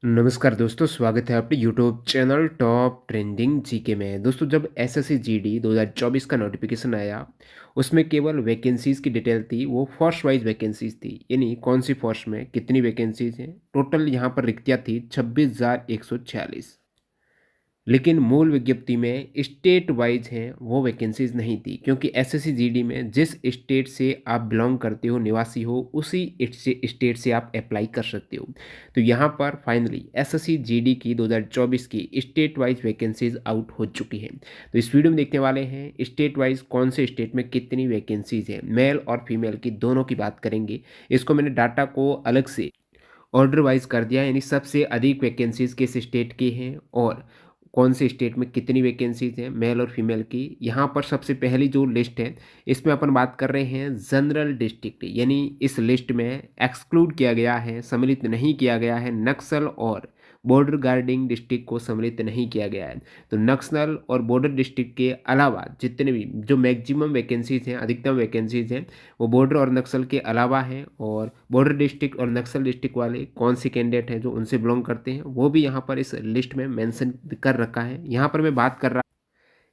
नमस्कार दोस्तों, स्वागत है आपके YouTube channel top trending GK में। दोस्तों, जब एसएससी जीडी 2024 का नोटिफिकेशन आया, उसमें केवल वैकेंसीज़ की डिटेल थी। वो फोर्स वाइज वैकेंसीज़ थी, यानी कौन सी फोर्स में कितनी वैकेंसीज़ हैं। टोटल यहाँ पर रिक्तियाँ थी 26,146। लेकिन मूल विज्ञप्ति में स्टेट वाइज हैं वो वैकेंसीज नहीं थी, क्योंकि एसएससी जीडी में जिस स्टेट से आप बिलोंग करते हो, निवासी हो, उसी स्टेट से आप अप्लाई कर सकते हो। तो यहाँ पर फाइनली एसएससी जीडी की 2024 की स्टेट वाइज वैकेंसीज आउट हो चुकी हैं। तो इस वीडियो में देखने वाले हैं स्टेट वाइज कौन से स्टेट में कितनी वैकेंसीज हैं, मेल और फीमेल की दोनों की बात करेंगे। इसको मैंने डाटा को अलग से ऑर्डर वाइज कर दिया, यानी सबसे अधिक वैकेंसीज़ किस स्टेट की हैं और कौन से स्टेट में कितनी वैकेंसीज़ हैं मेल और फीमेल की। यहाँ पर सबसे पहली जो लिस्ट है, इसमें अपन बात कर रहे हैं जनरल डिस्ट्रिक्ट, यानी इस लिस्ट में एक्सक्लूड किया गया है, सम्मिलित नहीं किया गया है, नक्सल और बॉर्डर गार्डिंग डिस्ट्रिक्ट को सम्मिलित नहीं किया गया है। तो नक्सल और बॉर्डर डिस्ट्रिक्ट के अलावा जितने भी जो मैक्सिमम वैकेंसीज़ हैं, अधिकतम वैकेंसीज़ हैं, वो बॉर्डर और नक्सल के अलावा हैं। और बॉर्डर डिस्ट्रिक्ट और नक्सल डिस्ट्रिक्ट वाले कौन से कैंडिडेट हैं जो उनसे बिलोंग करते हैं, वो भी यहाँ पर इस लिस्ट में मेंशन कर रखा है। यहाँ पर मैं बात कर रहा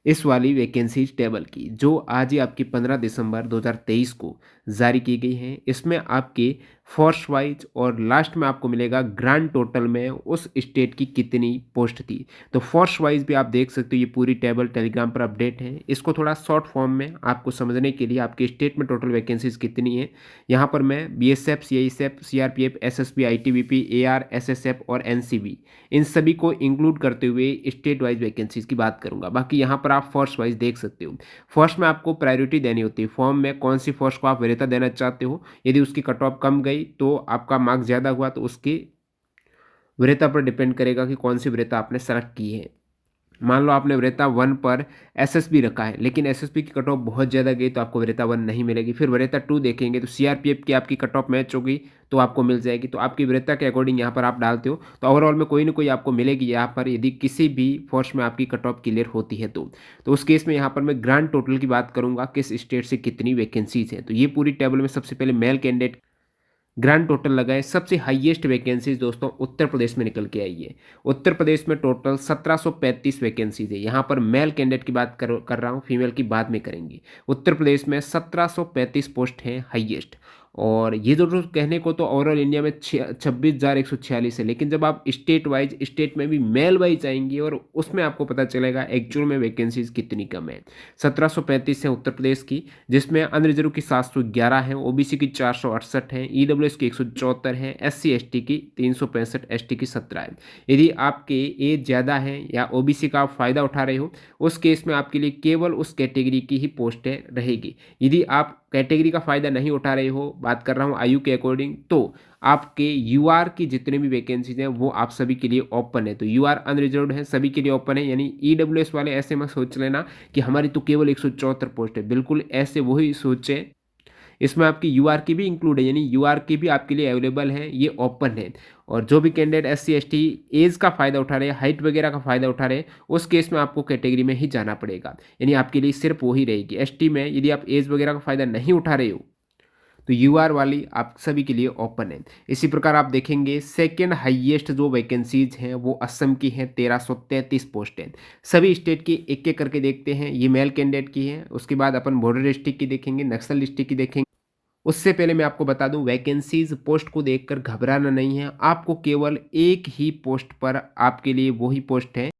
इस वाली वैकेंसीज टेबल की, जो आज ही आपकी 15 दिसंबर 2023 को जारी की गई है। इसमें आपके फोर्स वाइज और लास्ट में आपको मिलेगा ग्रांड टोटल में उस स्टेट की कितनी पोस्ट थी। तो फोर्स वाइज भी आप देख सकते हो, ये पूरी टेबल टेलीग्राम पर अपडेट है। इसको थोड़ा शॉर्ट फॉर्म में आपको समझने के लिए आपके स्टेट में टोटल वैकेंसीज कितनी है, यहाँ पर मैं BSF, CISF, CRPF, SSB, ITBP, AR, SSF और एनसीबी, इन सभी को इंक्लूड करते हुए स्टेट वाइज वैकेंसीज की बात करूंगा। बाकी यहाँ पर आप फोर्स वाइज देख सकते हो। फोर्स में आपको प्रायोरिटी देनी होती है, फॉर्म में कौन सी फोर्स को आप वरीयता देना चाहते हो। यदि उसकी कट ऑफ कम गई तो आपका मार्क्स ज़्यादा हुआ, तो उसकी वरीयता पर डिपेंड करेगा कि कौन सी वरीयता आपने सेलेक्ट की है। मान लो आपने वरीयता 1 पर एसएसबी रखा है, लेकिन एसएसबी की कट ऑफ बहुत ज़्यादा गई तो आपको वरीयता 1 नहीं मिलेगी। फिर वरीयता 2 देखेंगे तो सीआरपीएफ की आपकी कट ऑफ मैच होगी तो आपको मिल जाएगी। तो आपकी वरीयता के अकॉर्डिंग यहाँ पर आप डालते हो, तो ओवरऑल में कोई ना कोई आपको मिलेगी यहाँ पर, यदि किसी भी फोर्स में आपकी कट ऑफ क्लियर होती है तो उस केस में यहाँ पर मैं ग्रांड टोटल की बात करूँगा, किस स्टेट से कितनी वैकेंसीज हैं। तो ये पूरी टेबल में सबसे पहले मेल कैंडिडेट ग्रांड टोटल लगाए। सबसे हाईएस्ट वैकेंसीज दोस्तों उत्तर प्रदेश में निकल के आई है। उत्तर प्रदेश में टोटल 1735 वैकेंसीज है। यहाँ पर मेल कैंडिडेट की बात कर रहा हूँ, फीमेल की बाद में करेंगे। उत्तर प्रदेश में 1735 पोस्ट हैं हाईएस्ट। और ये जो कहने को तो ओवरऑल इंडिया में 26,146 है, लेकिन जब आप स्टेट वाइज स्टेट में भी मेल वाइज आएंगे और उसमें आपको पता चलेगा एक्चुअल में वैकेंसीज कितनी कम है। 1735 है उत्तर प्रदेश की, जिसमें अनरिजर्व की 711 है, ओबीसी की 468 है, ईडब्ल्यूएस की 174 है, एससी एसटी की 365, एसटी की 17 है। यदि आपके एज ज़्यादा है या ओबीसी का आप फ़ायदा उठा रहे हो, उस केस में आपके लिए केवल उस कैटेगरी की ही पोस्टें रहेगी। यदि आप कैटेगरी का फ़ायदा नहीं उठा रहे हो, बात कर रहा हूँ आयु के अकॉर्डिंग, तो आपके यूआर की जितने भी वैकेंसीज हैं वो आप सभी के लिए ओपन है। तो यूआर अनरिजर्व्ड है, सभी के लिए ओपन है। यानी ईडब्ल्यूएस वाले ऐसे मत सोच लेना कि हमारी तो केवल 174 पोस्ट है, बिल्कुल ऐसे वही सोचें। इसमें आपकी यूआर की भी इंक्लूड है, यानी यूआर की भी आपके लिए अवेलेबल है, ये ओपन है। और जो भी कैंडिडेट एससी एसटी एज का फ़ायदा उठा रहे हैं, हाइट वगैरह का फ़ायदा उठा रहे हैं, उस केस में आपको कैटेगरी में ही जाना पड़ेगा। यानी आपके लिए सिर्फ वही रहेगी। एसटी में यदि आप एज वगैरह का फ़ायदा नहीं उठा रहे हो तो यूआर वाली आप सभी के लिए ओपन है। इसी प्रकार आप देखेंगे सेकेंड हाईएस्ट जो वैकेंसीज हैं वो असम की हैं, 1333 पोस्ट हैं। सभी स्टेट की एक एक करके देखते हैं। ये मेल कैंडिडेट की है, उसके बाद अपन बॉर्डर डिस्ट्रिक्ट की देखेंगे, नक्सल डिस्ट्रिक्ट की देखेंगे। उससे पहले मैं आपको बता दूं, वैकेंसीज पोस्ट को देखकर घबराना नहीं है। आपको केवल एक ही पोस्ट पर आपके लिए वही पोस्ट है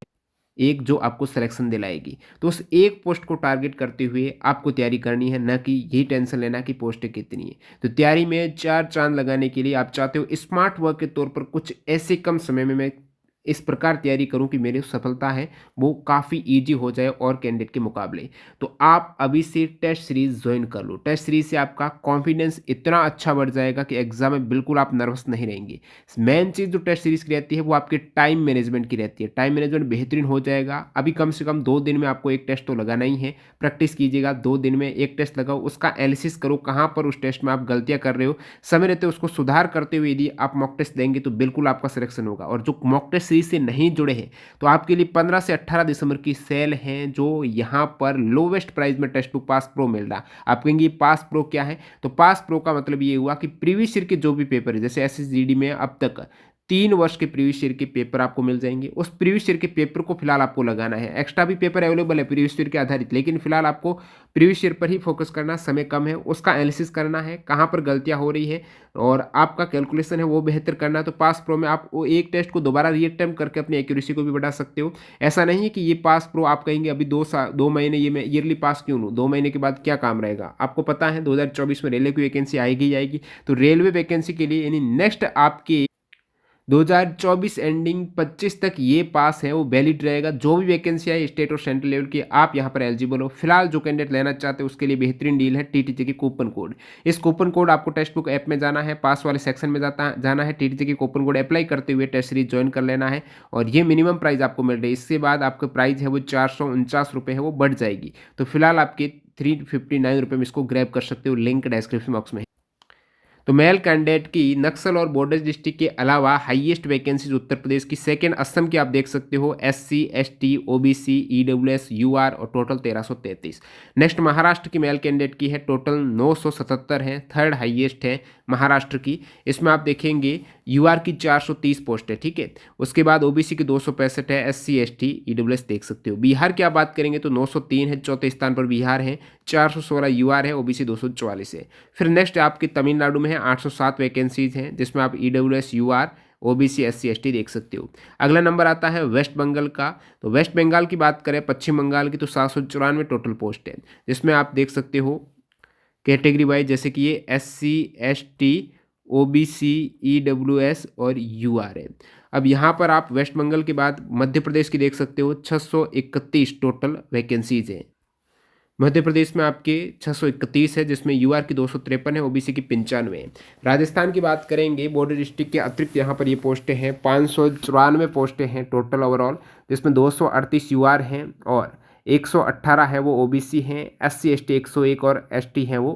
एक जो आपको सिलेक्शन दिलाएगी। तो उस एक पोस्ट को टारगेट करते हुए आपको तैयारी करनी है, ना कि यही टेंशन लेना कि पोस्टें कितनी है। तो तैयारी में चार चांद लगाने के लिए आप चाहते हो स्मार्ट वर्क के तौर पर कुछ ऐसे कम समय में मैं इस प्रकार तैयारी करूं कि मेरी सफलता है वो काफ़ी इजी हो जाए और कैंडिडेट के मुकाबले। तो आप अभी से टेस्ट सीरीज ज्वाइन कर लो। टेस्ट सीरीज से आपका कॉन्फिडेंस इतना अच्छा बढ़ जाएगा कि एग्जाम में बिल्कुल आप नर्वस नहीं रहेंगे। मेन चीज़ जो टेस्ट सीरीज की रहती है वो आपके टाइम मैनेजमेंट की रहती है। टाइम मैनेजमेंट बेहतरीन हो जाएगा। अभी कम से कम 2 दिन में आपको एक टेस्ट तो लगाना ही है। प्रैक्टिस कीजिएगा, 2 दिन में एक टेस्ट लगाओ, उसका एनालिसिस करो कहाँ पर उस टेस्ट में आप गलतियाँ कर रहे हो, समय रहते उसको सुधार करते हुए यदि आप मॉक टेस्ट देंगे तो बिल्कुल आपका सिलेक्शन होगा। और जो मॉक टेस्ट सीरीज से नहीं जुड़े हैं तो आपके लिए 15 से 18 दिसंबर की सेल है, जो यहाँ पर लोवेस्ट प्राइस में टेस्ट बुक पास प्रो मिल रहा। आप कहेंगे पास प्रो क्या है, तो पास प्रो का मतलब ये हुआ कि प्रीवियस ईयर के जो भी पेपर है, जैसे एसएसजीडी में अब तक 3 वर्ष के प्रीवियस ईयर के पेपर आपको मिल जाएँगे। उस प्रीवियस ईयर के पेपर को फिलहाल आपको लगाना है। एक्स्ट्रा भी पेपर अवेलेबल है प्रीवियस ईयर के आधारित, लेकिन फिलहाल आपको प्रीवियस ईयर पर ही फोकस करना, समय कम है, उसका एनालिसिस करना है, कहाँ पर गलतियाँ हो रही है और आपका कैलकुलेशन है वो बेहतर करना है। तो पास प्रो में आप वो एक टेस्ट को दोबारा रीअटेम्प्ट करके अपनी एक्यूरेसी को भी बढ़ा सकते हो। ऐसा नहीं है कि ये पास प्रो आप कहेंगे अभी 2 महीने ये मैं ईयरली पास क्यों लूँ? 2 महीने के बाद क्या काम रहेगा? आपको पता है 2024 में रेलवे की वैकेंसी आएगी ही आएगी। तो रेलवे वैकेंसी के लिए यानी नेक्स्ट आपके 2024 एंडिंग 25 तक ये पास है वो वैलिड रहेगा। जो भी वैकेंसी है स्टेट और सेंट्रल लेवल की, आप यहाँ पर एलिजिबल हो। फिलहाल जो कैंडिडेट लेना चाहते हैं उसके लिए बेहतरीन डील है टीटीजे की कूपन कोड। इस कूपन कोड आपको टेक्स्ट बुक ऐप में जाना है, पास वाले सेक्शन में जाना है, टीटीजे की कूपन कोड अप्लाई करते हुए टेस्ट सीरीज ज्वाइन कर लेना है और ये मिनिमम प्राइस आपको मिल रही है। इसके बाद आपका प्राइस है वो 449 रुपये है वो बढ़ जाएगी। तो फिलहाल आपके 359 रुपये में इसको ग्रैब कर सकते हो, लिंक डिस्क्रिप्शन बॉक्स में है। तो मेल कैंडिडेट की नक्सल और बॉर्डर डिस्ट्रिक्ट के अलावा हाईएस्ट वैकेंसीज उत्तर प्रदेश की, सेकेंड असम की आप देख सकते हो, SC, ST, OBC, EWS, UR और टोटल 1333। नेक्स्ट महाराष्ट्र की मेल कैंडिडेट की है, टोटल 977 है, थर्ड हाईएस्ट है महाराष्ट्र की। इसमें आप देखेंगे यूआर की 430 पोस्ट है, ठीक है। उसके बाद ओबीसी की 265 है, एससी, एसटी, ईडब्ल्यूएस देख सकते हो। बिहार की आप बात करेंगे तो 903 है, चौथे स्थान पर बिहार है, 416 यूआर है, ओबीसी 244 है। फिर नेक्स्ट आपकी तमिलनाडु में है 807 वैकेंसीज हैं, जिसमें आप EWS, UR, OBC, SC, ST देख सकते हो। अगला नंबर आता है वेस्ट बंगाल का। तो वेस्ट बंगाल की बात करें, पश्चिम बंगाल की, तो 794 टोटल पोस्ट है, जिसमें आप देख सकते हो कैटेगरी वाइज, जैसे कि ये एससी, एसटी, ओबीसी, ईडब्ल्यूएस और यूआर है। अब यहाँ पर आप वेस्ट बंगाल के बाद मध्य प्रदेश की देख सकते हो, 631 टोटल वैकेंसीज हैं। मध्य प्रदेश में आपके 631 है, जिसमें यूआर की 253 है, ओबीसी की 95 है। राजस्थान की बात करेंगे, बॉर्डर डिस्ट्रिक्ट के अतिरिक्त यहाँ पर ये पोस्टें हैं, 594 पोस्टें हैं टोटल ओवरऑल, जिसमें 238 यूआर हैं और 118 है वो ओबीसी हैं, एससी, एसटी 101 और एसटी हैं वो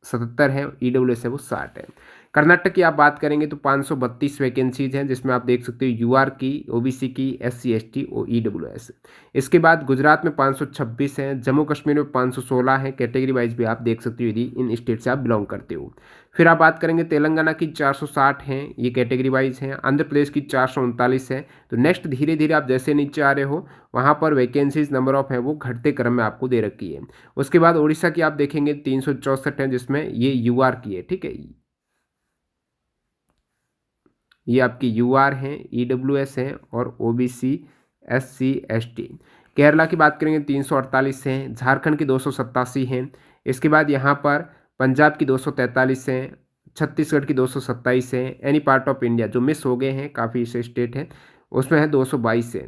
77 है, ईडब्ल्यूएस है वो 60 है। कर्नाटक की आप बात करेंगे तो 532 वैकेंसीज हैं, जिसमें आप देख सकते हो यूआर की, ओबीसी की, एससी, एसटी और ईडब्ल्यूएस। इसके बाद गुजरात में 526 हैं, जम्मू कश्मीर में 516 हैं, कैटेगरी वाइज भी आप देख सकते हो यदि इन स्टेट से आप बिलोंग करते हो। फिर आप बात करेंगे तेलंगाना की 460 हैं, ये कैटेगरी वाइज हैं, आंध्र प्रदेश की 439 है। तो नेक्स्ट धीरे धीरे आप जैसे नीचे आ रहे हो वहाँ पर वैकेंसीज नंबर ऑफ है वो घटते क्रम में आपको दे रखी है। उसके बाद उड़ीसा की आप देखेंगे 364 है, जिसमें ये यूआर की है, ठीक है। ये आपकी यूआर हैं, ईडब्ल्यूएस हैं और ओबीसी, एससी, एसटी। केरला की बात करेंगे 348 हैं, झारखंड की 287 हैं। इसके बाद यहाँ पर पंजाब की 243 हैं, छत्तीसगढ़ की 227 हैं। एनी पार्ट ऑफ इंडिया जो मिस हो गए हैं, काफ़ी ऐसे स्टेट हैं, उसमें है 222 है।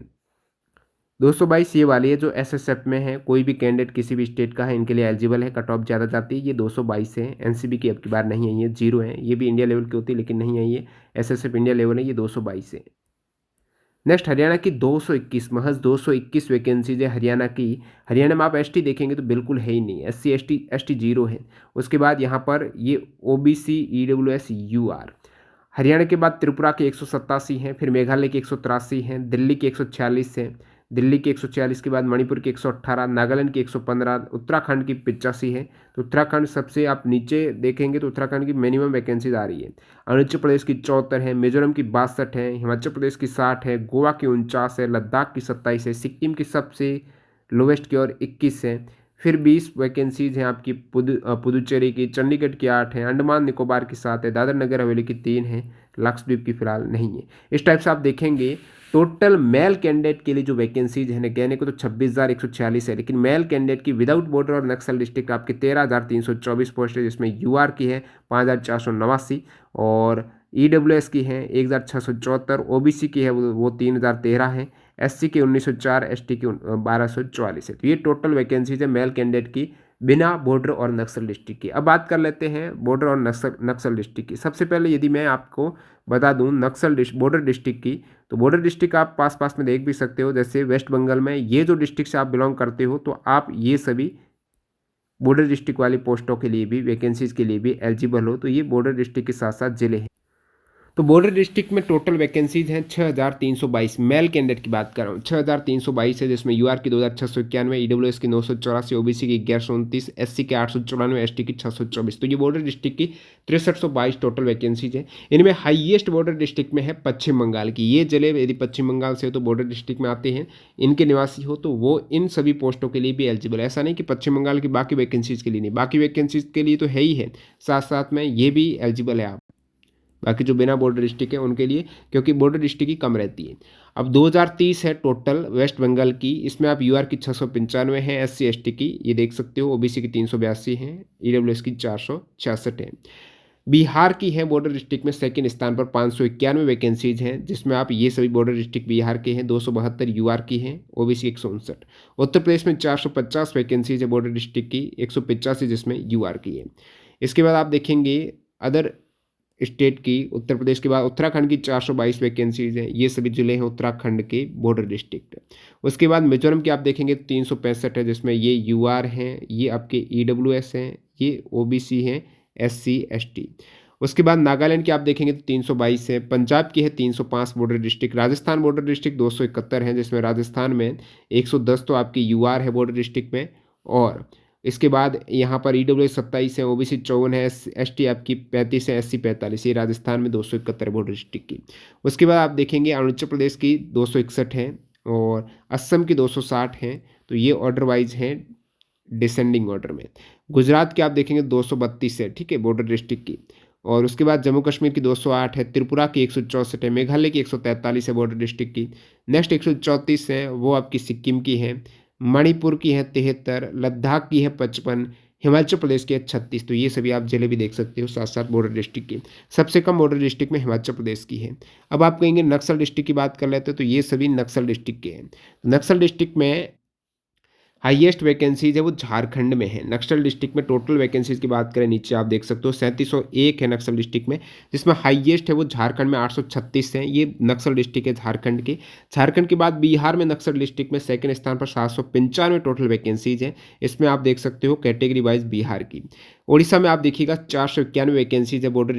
222 ये वाली है जो एसएसएफ में है, कोई भी कैंडिडेट किसी भी स्टेट का है इनके लिए एलिजिबल है, कट ऑफ ज़्यादा जाती है। ये 222 है, एनसीबी की अब की बार नहीं आई है, 0 है। ये भी इंडिया लेवल की होती है लेकिन नहीं आई है, एसएसएफ इंडिया लेवल है, ये 222 है। नेक्स्ट हरियाणा की 221, महज 221 वैकेंसीज है हरियाणा की। हरियाणा में आप एसटी देखेंगे तो बिल्कुल है ही नहीं, एससी, एसटी 0 है। उसके बाद यहाँ पर ये ओबीसी, ईडब्ल्यूएस, यूआर। हरियाणा के बाद त्रिपुरा के 187 हैं, फिर मेघालय के 183 हैं, दिल्ली के 146 हैं, दिल्ली के 146 के बाद मणिपुर के 118, नागालैंड की 115, उत्तराखंड की 85 है। तो उत्तराखंड सबसे आप नीचे देखेंगे तो उत्तराखंड की मिनिमम वैकेंसीज आ रही है। अरुणाचल प्रदेश की 74 है, मिजोरम की 62 है, हिमाचल प्रदेश की 60 है, गोवा की 49 है, लद्दाख की 27 है, सिक्किम की सबसे लोवेस्ट की और 21 है। फिर 20 वैकेंसीज हैं आपकी पुदुचेरी की, चंडीगढ़ की 8 है, अंडमान निकोबार की 7 है, दादर नगर हवेली की 3 है, लक्षद्वीप की फिलहाल नहीं है। इस टाइप से आप देखेंगे टोटल मेल कैंडिडेट के लिए जो वैकेंसीज है कहने को तो 26,146 है, लेकिन मेल कैंडिडेट की विदाउट बॉर्डर और नक्सल डिस्ट्रिक्ट आपके 13,324 पोस्ट है, जिसमें यूआर की है 5,489 और ईडब्ल्यूएस की है 1,674, ओबीसी की है वो 3,013 है, एससी की 1904, एसटी की 1,244 है। तो ये टोटल वैकेंसीज है मेल कैंडिडेट की बिना बॉर्डर और नक्सल डिस्ट्रिक्ट की। अब बात कर लेते हैं बॉर्डर और नक्सल डिस्ट्रिक्ट की। सबसे पहले यदि मैं आपको बता दूं बॉर्डर डिस्ट्रिक्ट की, तो बॉर्डर डिस्ट्रिक्ट आप पास में देख भी सकते हो, जैसे वेस्ट बंगाल में ये जो डिस्ट्रिक्ट से आप बिलोंग करते हो तो आप ये सभी बॉर्डर डिस्ट्रिक्ट वाली पोस्टों के लिए भी, वैकेंसीज के लिए भी एलिजिबल हो। तो ये बॉर्डर डिस्ट्रिक्ट के साथ साथ जिले हैं। तो बॉर्डर डिस्ट्रिक्ट में टोटल वैकेंसीज हैं 6,322। मेल कैंडिडेट की बात कर रहा हूँ, 6,322 है, जिसमें यूआर की 2,691, ईडब्ल्यूएस की 984, ओबीसी की 1129, एससी के 894, एसटी की 624। तो ये बॉर्डर डिस्ट्रिक्ट की 6322 टोटल वैकेंसीज है। इनमें हाईएस्ट बॉर्डर डिस्ट्रिक्ट में है पश्चिम बंगाल की। ये जिले यदि पश्चिम बंगाल से हो तो बॉर्डर डिस्ट्रिक्ट में आते हैं, इनके निवासी हो तो वो इन सभी पोस्टों के लिए भी एलिजिबल है। ऐसा नहीं कि पश्चिम बंगाल की बाकी वैकेंसीज के लिए नहीं, बाकी वैकेंसीज के लिए तो है ही है, साथ साथ में ये भी एलिजिबल है आप, बाकी जो बिना बॉर्डर डिस्ट्रिक्ट है उनके लिए, क्योंकि बॉर्डर डिस्ट्रिक्ट ही कम रहती है। अब 2030 है टोटल वेस्ट बंगाल की, इसमें आप यूआर की 695 है, एससी एसटी की ये देख सकते हो, ओबीसी की 382 है, ईडब्ल्यूएस की 466 है। बिहार की है बॉर्डर डिस्ट्रिक्ट में सेकंड स्थान पर 591 वैकेंसीज हैं, जिसमें आप ये सभी बॉर्डर डिस्ट्रिक्ट बिहार के हैं, 272 यूआर की हैं, ओबीसी 159। उत्तर प्रदेश में 450 वैकेंसीज है बॉर्डर डिस्ट्रिक्ट की, 185 जिसमें यूआर की है। इसके बाद आप देखेंगे अदर स्टेट की, उत्तर प्रदेश के बाद उत्तराखंड की 422 वैकेंसीज हैं, ये सभी जिले हैं उत्तराखंड के बॉर्डर डिस्ट्रिक्ट। उसके बाद मिजोरम की आप देखेंगे 365 है, जिसमें ये यूआर हैं, ये आपके ईडब्ल्यूएस हैं, ये ओबीसी हैं, एससी एसटी। उसके बाद नागालैंड की आप देखेंगे तो 322 है, पंजाब की है 305 border district, Rajasthan border district 271 है, जिसमें राजस्थान में 110 तो आपकी यूआर है बॉर्डर डिस्ट्रिक्ट में, और इसके बाद यहाँ पर ईडब्ल्यूएस 27 है, ओबीसी 54 है, एसटी आपकी 35 है, एससी 45, ये राजस्थान में 271 बॉर्डर डिस्ट्रिक्ट की। उसके बाद आप देखेंगे अरुणाचल प्रदेश की 261 है और असम की 260 है, तो ये ऑर्डर वाइज हैं डिसेंडिंग ऑर्डर में। गुजरात के आप देखेंगे 232 है, ठीक है, बॉर्डर डिस्ट्रिक्ट की। और उसके बाद जम्मू कश्मीर की 208 है, त्रिपुरा की 164 है, मेघालय की 143 है बॉर्डर डिस्ट्रिक्ट की। नेक्स्ट 134 है वो आपकी सिक्किम की है, मणिपुर की है 73, लद्दाख की है 55, हिमाचल प्रदेश की है 36। तो ये सभी आप जिले भी देख सकते हो साथ साथ बॉर्डर डिस्ट्रिक्ट की। सबसे कम बॉर्डर डिस्ट्रिक्ट में हिमाचल प्रदेश की है। अब आप कहेंगे नक्सल डिस्ट्रिक्ट की बात कर लेते हैं, तो ये सभी नक्सल डिस्ट्रिक्ट के हैं। नक्सल डिस्ट्रिक्ट में हाईएस्ट वैकेंसीज है वो झारखंड में है। नक्सल डिस्ट्रिक्ट में टोटल वैकेंसीज की बात करें, नीचे आप देख सकते हो 3701 है नक्सल डिस्ट्रिक्ट में, जिसमें हाईएस्ट है वो झारखंड में 836 हैं, ये नक्सल डिस्ट्रिक्ट है झारखंड के। झारखंड के बाद बिहार में नक्सल डिस्ट्रिक्ट में सेकंड स्थान पर 795 टोटल वैकेंसीज हैं, इसमें आप देख सकते हो कैटेगरी वाइज बिहार की। उड़ीसा में आप देखिएगा 491 वैकेंसीज है बॉर्डर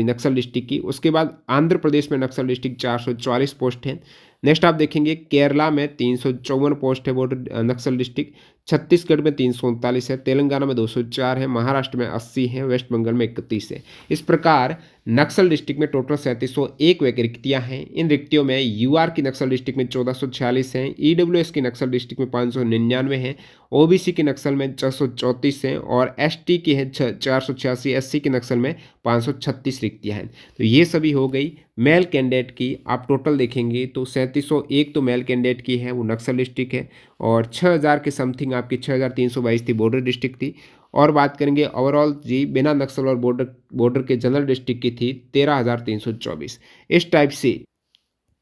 नक्सल डिस्ट्रिक्ट की। उसके बाद आंध्र प्रदेश में नक्सल डिस्ट्रिक्ट 444 पोस्ट हैं। नेक्स्ट आप देखेंगे केरला में 354 पोस्ट है बॉर्डर नक्सल डिस्ट्रिक्ट, छत्तीसगढ़ में 339 है, तेलंगाना में 204 है, महाराष्ट्र में 80 है, वेस्ट बंगाल में 31 है। इस प्रकार नक्सल डिस्ट्रिक्ट में टोटल 3701 रिक्तियाँ हैं। इन रिक्तियों में यूआर की नक्सल डिस्ट्रिक्ट में 1446 हैं, ईडब्ल्यूएस की नक्सल डिस्ट्रिक्ट में 599 हैं, ओबीसी की नक्सल में 634 हैं और एसटी की है 486, एससी की नक्सल में 536 रिक्तियाँ हैं। तो ये सभी हो गई मेल कैंडिडेट की। आप टोटल देखेंगे तो 3701 तो मेल कैंडिडेट की है, वो नक्सल डिस्ट्रिक्ट है, और 6000 के समथिंग आपकी 6322 थी बॉर्डर डिस्ट्रिक्ट थी। और बात करेंगे ओवरऑल जी बिना नक्सल और बॉर्डर के जनरल डिस्ट्रिक्ट की थी 13,324। इस टाइप से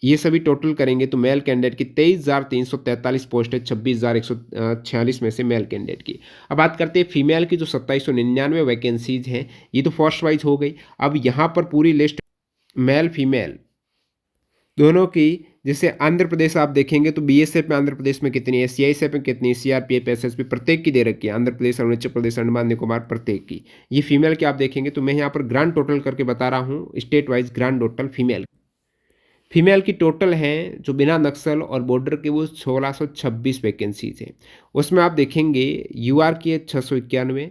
ये सभी टोटल करेंगे तो मेल कैंडिडेट की 23,343 पोस्ट है, 26,146 में से मेल कैंडिडेट की। अब बात करते हैं फीमेल की, जो 2799 वैकेंसीज हैं, ये तो फर्स्ट वाइज हो गई। अब यहाँ पर पूरी लिस्ट मेल फीमेल दोनों की, जैसे आंध्र प्रदेश आप देखेंगे तो बीएसएफ में आंध्र प्रदेश में कितनी है, सीआईएसएफ में कितनी है, सीआरपीएफ एसएसबी प्रत्येक की दे रखी है, आंध्र प्रदेश अरुणाचल प्रदेश अंडमान निकोबार प्रत्येक की। ये फीमेल की आप देखेंगे तो मैं यहाँ पर ग्रांड टोटल करके बता रहा हूँ, state wise grand total female की टोटल हैं जो बिना नक्सल और बॉर्डर के वो 1626 वैकेंसीज हैं। उसमें आप देखेंगे यूआर की है 691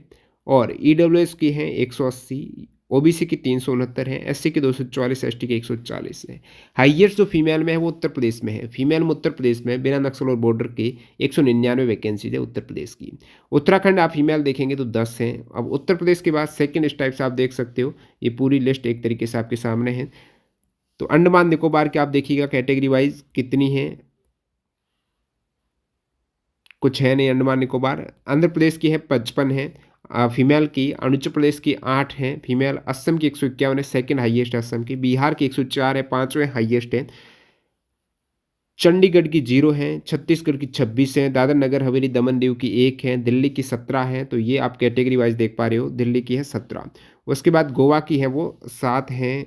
और ईडब्ल्यूएस की हैं 180, ओबीसी की 369 है, एससी की 244, एसटी की 140 है। हाईएस्ट जो फीमेल में है वो उत्तर प्रदेश में है। फीमेल में उत्तर प्रदेश में बिना नक्सल और बॉर्डर के 199 वैकेंसीज है उत्तर प्रदेश की। उत्तराखंड आप फीमेल देखेंगे तो 10 हैं। अब उत्तर प्रदेश के बाद सेकेंड इस टाइप से आप देख सकते हो, ये पूरी लिस्ट एक तरीके से आपके सामने है। तो अंडमान निकोबार के आप देखिएगा कैटेगरी वाइज कितनी है, कुछ है नहीं अंडमान निकोबार। आंध्र प्रदेश की है 55 है फीमेल की, अरुणाचल प्रदेश की 8 है फीमेल, असम की 151 है, सेकंड हाईएस्ट असम की, बिहार की 104 है, पाँचवें हाईएस्ट है, चंडीगढ़ की 0 है, छत्तीसगढ़ की 26 है, दादर नगर हवेली दमन दीव की 1 है, दिल्ली की 17 है। तो ये आप कैटेगरी वाइज देख पा रहे हो, दिल्ली की है 17। उसके बाद गोवा की है वो 7 है।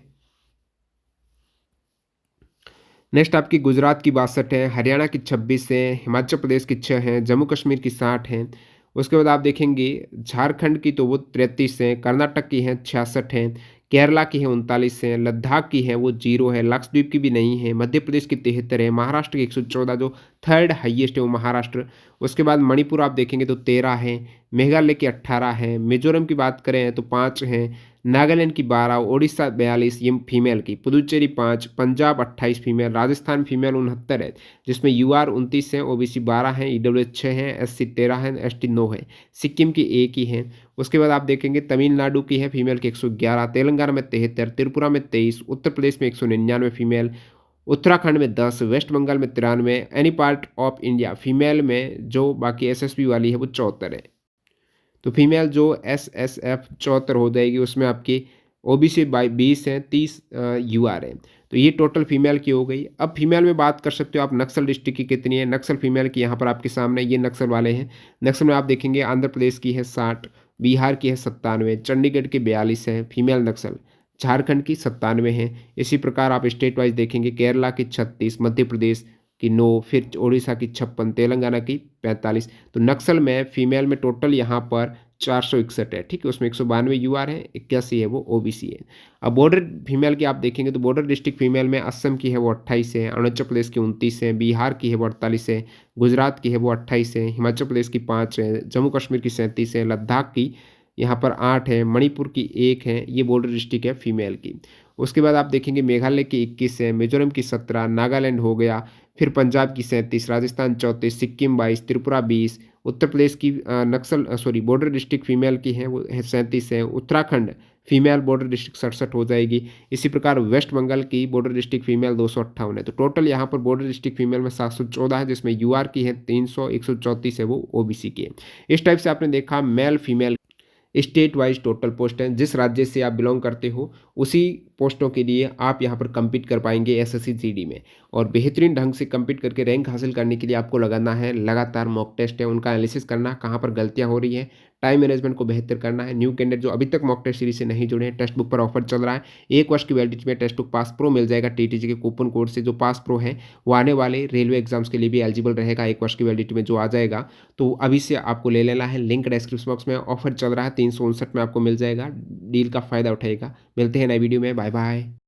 नेक्स्ट आपकी गुजरात की 62 है, हरियाणा की 26 है, हिमाचल प्रदेश की 6 है, जम्मू कश्मीर की 60 है। उसके बाद आप देखेंगे झारखंड की तो वो 33 है, कर्नाटक की है 66 है, केरला की है 39 है, लद्दाख की है वो 0 है, लक्षद्वीप की भी नहीं है, मध्य प्रदेश की 73 है, महाराष्ट्र की 114 जो थर्ड हाईएस्ट है वो महाराष्ट्र। उसके बाद मणिपुर आप देखेंगे तो 13 है, मेघालय की 18 है, मिज़ोरम की बात करें तो 5 हैं, नागालैंड की 12, ओडिशा 42 ये फीमेल की, पुदुचेरी 5, पंजाब 28 फीमेल, राजस्थान फीमेल 69 है, जिसमें यूआर 29 हैं, ओबीसी 12 हैं, ईडब्ल्यूएच 6 हैं, एससी 13 हैं, एसटी 9 है, सिक्किम की 1 ही है। उसके बाद आप देखेंगे तमिलनाडु की है फीमेल की 111, तेलंगाना में 73, त्रिपुरा में 23, उत्तर प्रदेश में 199 फीमेल, उत्तराखंड में 10, वेस्ट बंगाल में 93, any part of India female में जो बाकी एसएसबी वाली है वो 74 है। तो फीमेल जो एसएसएफ 74 हो जाएगी, उसमें आपकी ओबीसी बाई 20 हैं, 30 यूआर हैं। तो ये टोटल फीमेल की हो गई। अब फीमेल में बात कर सकते हो आप नक्सल डिस्ट्रिक्ट की कितनी है, नक्सल फीमेल की यहाँ पर आपके सामने ये नक्सल वाले हैं। नक्सल में आप देखेंगे आंध्र प्रदेश की है 60, बिहार की है 97, चंडीगढ़ की 42 है फीमेल नक्सल, झारखंड की 97 है। इसी प्रकार आप स्टेट वाइज देखेंगे केरला की 36, मध्य प्रदेश की 9, फिर ओडिशा की 56, तेलंगाना की 45। तो नक्सल में फीमेल में टोटल यहाँ पर 461 है, ठीक है। उसमें 192 यूआर है, 81 है वो ओबीसी है। अब बॉर्डर फीमेल की आप देखेंगे तो बॉर्डर डिस्ट्रिक्ट फीमेल में असम की है वो 28 है, अरुणाचल प्रदेश की 29 है, बिहार की है वो 48 है, गुजरात की है वो 28 है, हिमाचल प्रदेश की 5 है, जम्मू कश्मीर की 37 है, लद्दाख की यहाँ पर 8 है, मणिपुर की 1 है, ये बॉर्डर डिस्ट्रिक्ट है फीमेल की। उसके बाद आप देखेंगे मेघालय की 21 है, मिजोरम की 17, नागालैंड हो गया, फिर पंजाब की 37, राजस्थान 34, सिक्किम 22, त्रिपुरा 20, उत्तर प्रदेश की बॉर्डर डिस्ट्रिक्ट फीमेल की है वो है 37 है, उत्तराखंड फीमेल बॉर्डर डिस्ट्रिक्ट 67 हो जाएगी। इसी प्रकार वेस्ट बंगाल की बॉर्डर डिस्ट्रिक्ट फीमेल 258 है। तो टोटल यहाँ पर बॉर्डर डिस्ट्रिक्ट फीमेल में 714 है, जिसमें यूआर की है 300, 134 है वो ओबीसी की है। इस टाइप से आपने देखा male female state wise total post हैं। जिस राज्य से आप बिलोंग करते हो उसी पोस्टों के लिए आप यहाँ पर compete कर पाएंगे एसएससी जीडी में। और बेहतरीन ढंग से compete करके रैंक हासिल करने के लिए आपको लगाना है लगातार मॉक टेस्ट है, उनका एनालिसिस करना, कहाँ पर गलतियाँ हो रही हैं, टाइम मैनेजमेंट को बेहतर करना है। न्यू कैंडिडेट जो अभी तक मॉक टेस्ट सीरीज से नहीं जुड़े हैं, टेक्स्ट बुक पर ऑफर चल रहा है। 1 वर्ष की वैलिडिटी में टेक्स्ट बुक पास प्रो मिल जाएगा टीटीजी के कूपन कोड से। जो पास प्रो है वो आने वाले रेलवे एग्जाम्स के लिए भी एलिजिबल रहेगा, 1 वर्ष की वैलिडिटी में जो आ जाएगा। तो अभी से आपको ले लेना है, लिंक डिस्क्रिप्शन बॉक्स में ऑफर चल रहा है, 359 में आपको मिल जाएगा। डील का फ़ायदा उठाएगा। मिलते हैं नए वीडियो में, बाय बाय।